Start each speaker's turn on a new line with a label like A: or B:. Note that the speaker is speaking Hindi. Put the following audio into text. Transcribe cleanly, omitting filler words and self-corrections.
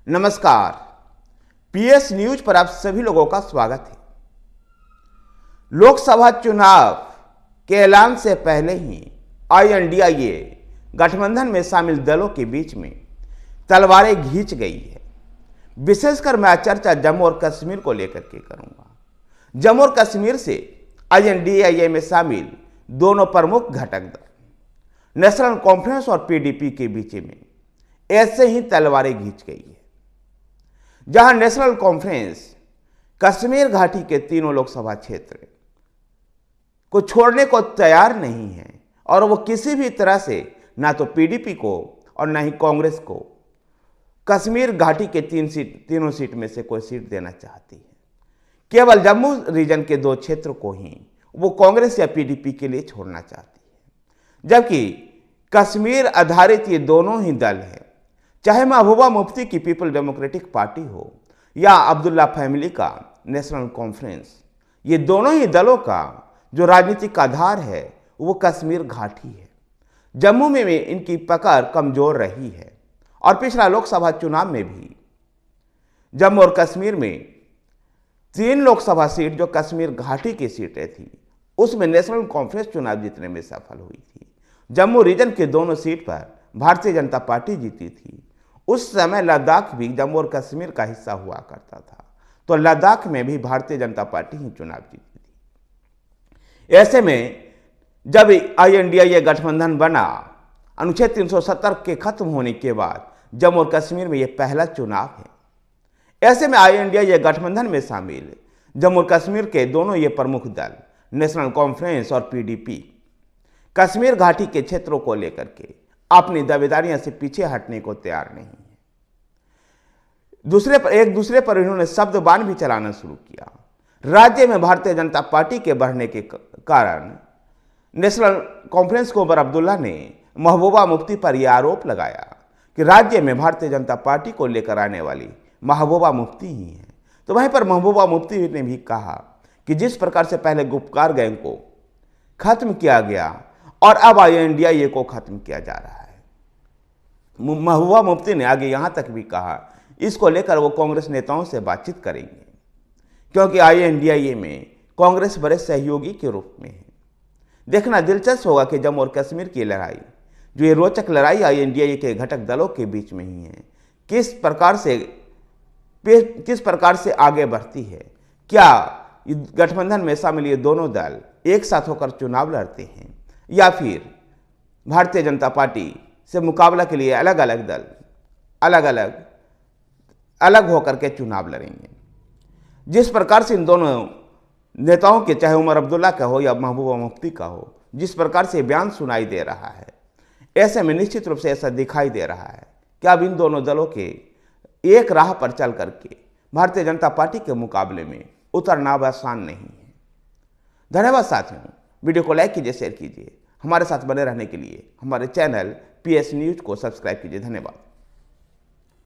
A: नमस्कार। पीएस न्यूज पर आप सभी लोगों का स्वागत है। लोकसभा चुनाव के ऐलान से पहले ही आईएनडीआईए गठबंधन में शामिल दलों के बीच में तलवारें खींच गई है। विशेषकर मैं चर्चा जम्मू और कश्मीर को लेकर के करूंगा। जम्मू और कश्मीर से आईएनडीआईए में शामिल दोनों प्रमुख घटक दल नेशनल कॉन्फ्रेंस और पीडीपी के बीच में ऐसे ही तलवारें खींच गई है। जहां नेशनल कॉन्फ्रेंस कश्मीर घाटी के तीनों लोकसभा क्षेत्र को छोड़ने को तैयार नहीं है और वो किसी भी तरह से ना तो पीडीपी को और ना ही कांग्रेस को कश्मीर घाटी के तीनों सीट में से कोई सीट देना चाहती है। केवल जम्मू रीजन के 2 क्षेत्र को ही वो कांग्रेस या पीडीपी के लिए छोड़ना चाहती है। जबकि कश्मीर आधारित ये दोनों ही दल हैं, चाहे महबूबा मुफ्ती की पीपल डेमोक्रेटिक पार्टी हो या अब्दुल्ला फैमिली का नेशनल कॉन्फ्रेंस, ये दोनों ही दलों का जो राजनीतिक आधार है वो कश्मीर घाटी है। जम्मू में भी इनकी पकड़ कमजोर रही है और पिछला लोकसभा चुनाव में भी जम्मू और कश्मीर में 3 लोकसभा सीट जो कश्मीर घाटी की सीटें थी उसमें नेशनल कॉन्फ्रेंस चुनाव जीतने में सफल हुई थी। जम्मू रीजन के दोनों सीट पर भारतीय जनता पार्टी जीती थी। उस समय लद्दाख भी जम्मू और कश्मीर का हिस्सा हुआ करता था, तो लद्दाख में भी भारतीय जनता पार्टी ही चुनाव जीती थी। ऐसे में जब आईएनडीआईए गठबंधन बना, अनुच्छेद 370 के खत्म होने के बाद जम्मू और कश्मीर में यह पहला चुनाव है। ऐसे में आईएनडीआईए गठबंधन में शामिल जम्मू और कश्मीर के दोनों ये प्रमुख दल नेशनल कॉन्फ्रेंस और पीडीपी कश्मीर घाटी के क्षेत्रों को लेकर के अपनी दावेदारियां से पीछे हटने को तैयार नहीं है। एक दूसरे पर इन्होंने शब्दबाण भी चलाना शुरू किया। राज्य में भारतीय जनता पार्टी के बढ़ने के कारण नेशनल कॉन्फ्रेंस को उमर अब्दुल्ला ने महबूबा मुफ्ती पर यह आरोप लगाया कि राज्य में भारतीय जनता पार्टी को लेकर आने वाली महबूबा मुफ्ती ही है। तो वहीं पर महबूबा मुफ्ती ने भी कहा कि जिस प्रकार से पहले गुप्तकार गैंग को खत्म किया गया और अब आईएनडीआईए को खत्म किया जा रहा है। महबूबा मुफ्ती ने आगे यहां तक भी कहा इसको लेकर वो कांग्रेस नेताओं से बातचीत करेंगे, क्योंकि आईएनडीआईए में कांग्रेस बड़े सहयोगी के रूप में है। देखना दिलचस्प होगा कि जम्मू और कश्मीर की लड़ाई, जो ये रोचक लड़ाई आईएनडीआईए के घटक दलों के बीच में ही है, किस प्रकार से आगे बढ़ती है। क्या गठबंधन में शामिल ये दोनों दल एक साथ होकर चुनाव लड़ते हैं या फिर भारतीय जनता पार्टी से मुकाबला के लिए अलग अलग दल अलग होकर के चुनाव लड़ेंगे। जिस प्रकार से इन दोनों नेताओं के, चाहे उमर अब्दुल्ला का हो या महबूबा मुफ्ती का हो, जिस प्रकार से बयान सुनाई दे रहा है, ऐसे में निश्चित रूप से ऐसा दिखाई दे रहा है कि अब इन दोनों दलों के एक राह पर चल करके भारतीय जनता पार्टी के मुकाबले में उतरना आसान नहीं है। धन्यवाद साथियों। वीडियो को लाइक कीजिए, शेयर कीजिए। हमारे साथ बने रहने के लिए हमारे चैनल पीएस न्यूज को सब्सक्राइब कीजिए। धन्यवाद।